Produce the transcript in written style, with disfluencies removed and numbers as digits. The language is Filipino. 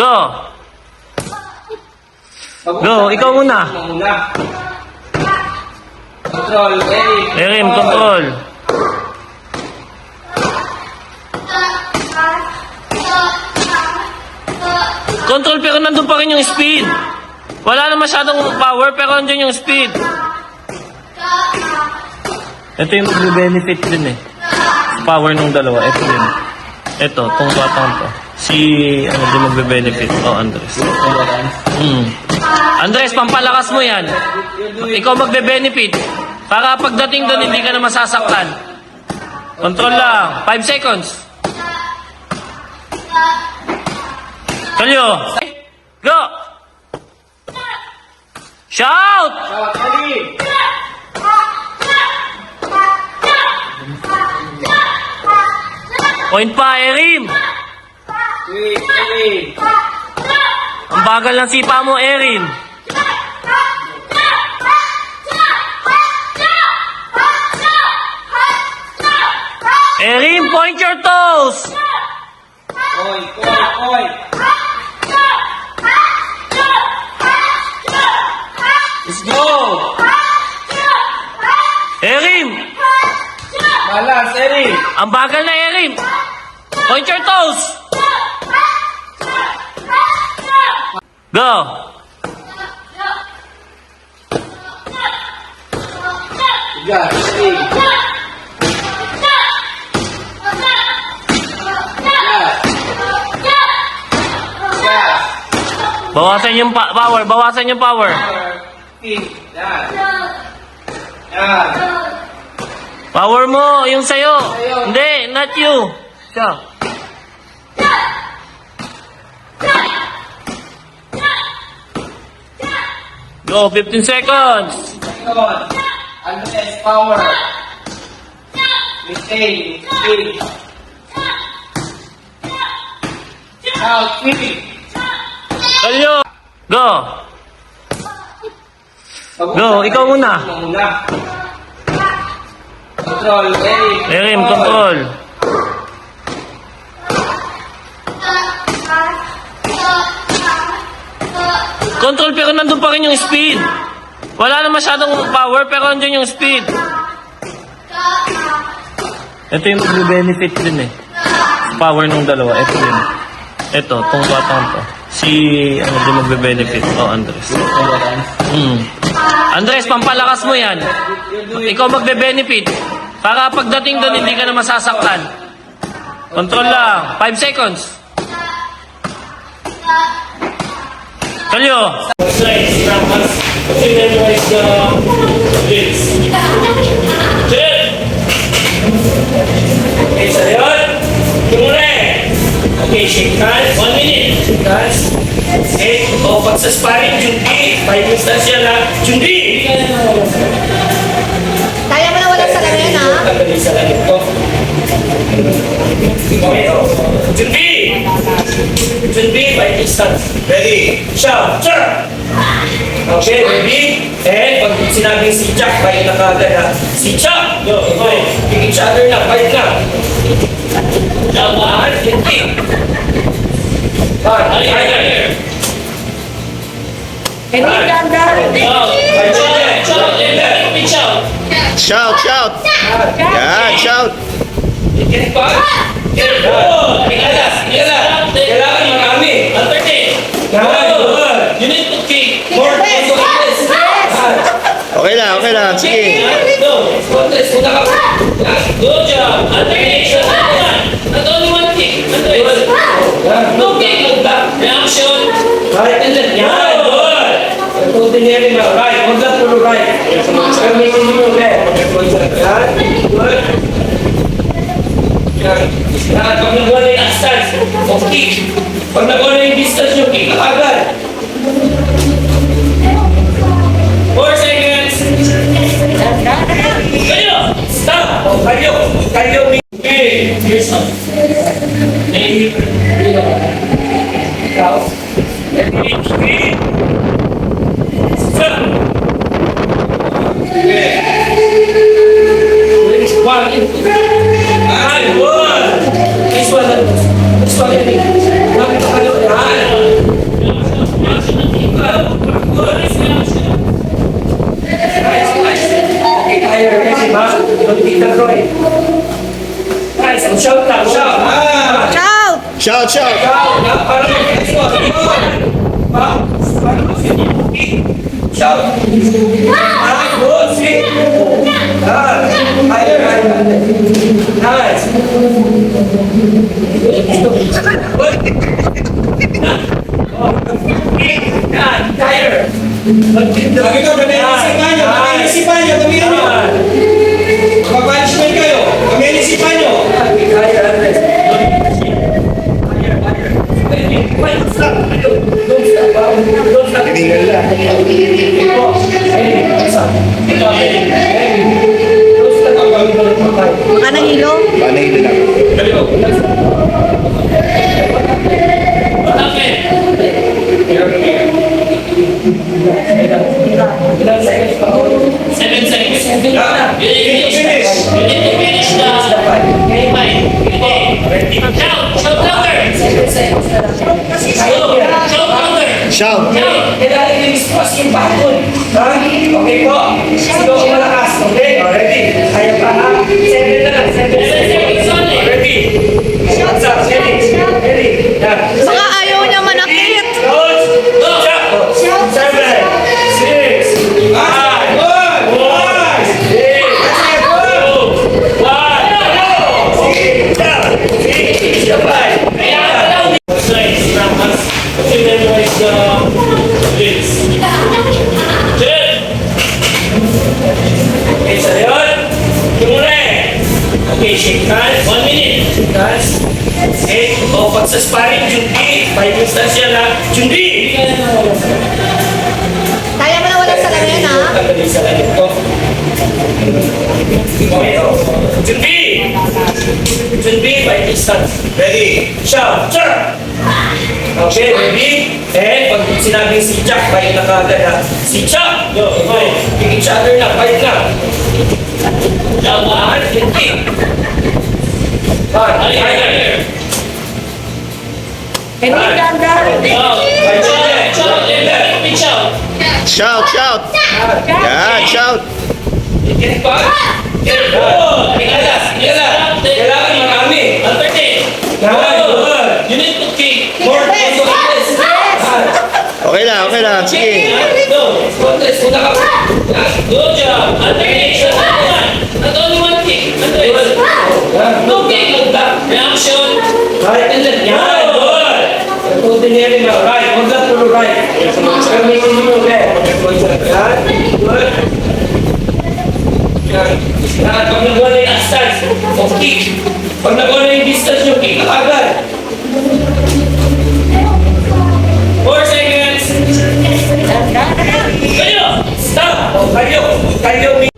Go! Go, ikaw muna. Control, Eric. Erim, control. Control pero nandun pa rin yung speed. Wala na masyadong power pero nandun yung speed. Ito yung benefit din eh. Power ng dalawa. Ito din. Ito, tong batang to. Si, ano din magbe-benefit? Oh, Andres. Andres, pampalakas mo yan. Ikaw magbe-benefit. Para pagdating doon, hindi ka na masasaktan. Control lang. 5 seconds. Kalyo. Go! Shout! Shout, Eric. Point pa, Erim. Wait, Eric. Ang bagal ng sipa mo, Erin. Erin, point your toes. Oy, oy, oy. Let's go. Erin, Balance, Eric. ang bagal na, Erin. Point your toes. Go. Yes, Eric. Yes. Bawasan yung power, bawasan yung power. Kick. Yan. Yan. Power mo, yung sayo. Hindi, not you. Siya. Go, 15 seconds. Come on. Andres, power. Maintain. Kick. Now, kick. Kalyo. Go. Go, ikaw muna. Control, Eric. Erin, control. Control pero nandun pa rin yung speed. Wala na masyadong power pero nandun yung speed. Ito yung benefit din eh. Power ng dalawa. Ito din. Ito, tong batang to. Si, ano din magbe-benefit? Oh, Andres. Andres, pampalakas mo yan. Ikaw magbe-benefit. Para pagdating doon, hindi ka na masasaktan. Control lang. 5 seconds. Kalyo. Okay, so yun. Tumure. Okay, shake hands. 1 minute. Shake hands. Okay. O, pag sa sparring, Jundi. 5 instance yan ha. Jundi! Kaya mo na walang salamin, ha? Tanggalin sa langit ko. Okay, o. Jundi! Jundi, 5 instance. Ready? Shout! Sir! Okay, ready? And pag sinabing si Jack, fight na kagad ha. Si Jack! Go, okay. Pick each other na, fight na. Lawan, hindi. Ay. Hindi ganda. Shout, shout. Yan, shout. Get back. Get back. Kailangan marami. You need to kick more. Okay lang. Sige. Good job. Alternation. Not only one kick. No kick. Reaction. Right and left. Yan. Good. Continuing na. Right. Huwag lang puro right. Gamitin mo left. Yan. Good. Yan. Pag nagawa na yung stance, o kick. Pag nagawa na yung distance yung kick, agad. 4 seconds. Kayo! Stop! Kayo! Okay, here's up. Ikaw. Three. Stop! Okay. One. Good! This one. One. Good. Nice. Okay, higher. Ready, ma? Don't take the Roy. Nice. Shout now. Shout. Shout! Shout, shout. Shout. Para mag-finish mo. Pa. Para mag-finish. Shout. Good. Sweet. Higher. Nice. Higher. Sabi ko, gamitin nyo. Gamitin nyo. Gamitin nyo. Mag-punishment kayo. Gamitin nyo. Higher. Wait, stop. Don't stop. Tininggal na. Baka ng ilo. Panay na lang. Seven seconds. You need to finish the fight. Shout louder. Shout louder. Shout. Kailangan i-express yung bakod. Ha? Okay po. Sigaw ko malakas. Okay? Ready? Kaya pa ha? 7 na lang. 7 seconds only. Ready? Shout up. Ready? Yan. Baka ayaw niya manakit. Close. Shout. 7, 6, 5, 4, 3, 2, 1. Okay, so yun. Okay, shake hands. 1 minute. Shake hands. Okay. O, pag sa sparring, Jundi. 5 instance yan ha. Jundi! Kaya mo na walang salamin, ha? Tanggalin sa langit ko. Okay, o. Jundi! Jundi, 5 instance. Ready? Shout! Sir! Okay, ready? And pag sinabing si Jack, fight na kagad ha. Si Jack! Yo, okay. Pick each other na, fight na. Jawan, hindi. Higher. Hindi ganda. Shout, shout. Yan, shout. Kailangan marami. You need to kick more. Okay lang. Sige. Good job. Alternation. Not only one kick. No kick. Reaction. Right and left. Yan. Good. Continuing now. Right. Huwag lang puro right. Gamitin mo left. Yan. Good. Yan. Pag nagawa na yung stance, o kick. Pag nagawa na yung distance nyo, kick ka agad. 4 seconds. Kayo! Stop! Kayo!